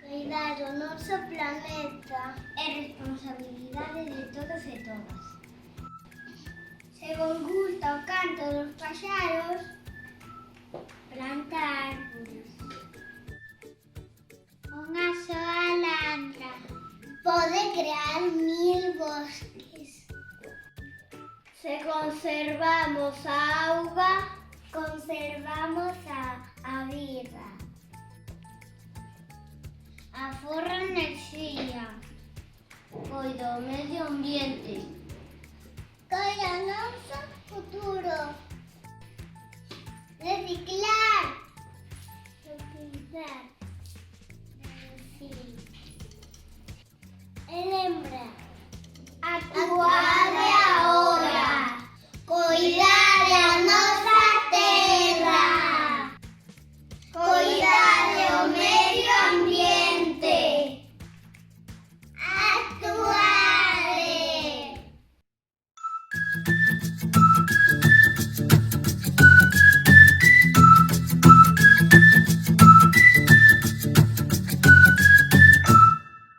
Coidar o noso planeta é responsabilidade de todos e todas. Se vos gusta o canto dos paxaros, planta árboles. Unha soa landra pode crear 1000 bosques. Se conservamos a auga, conservamos a vida. Aforra enerxía, coida o medio ambiente.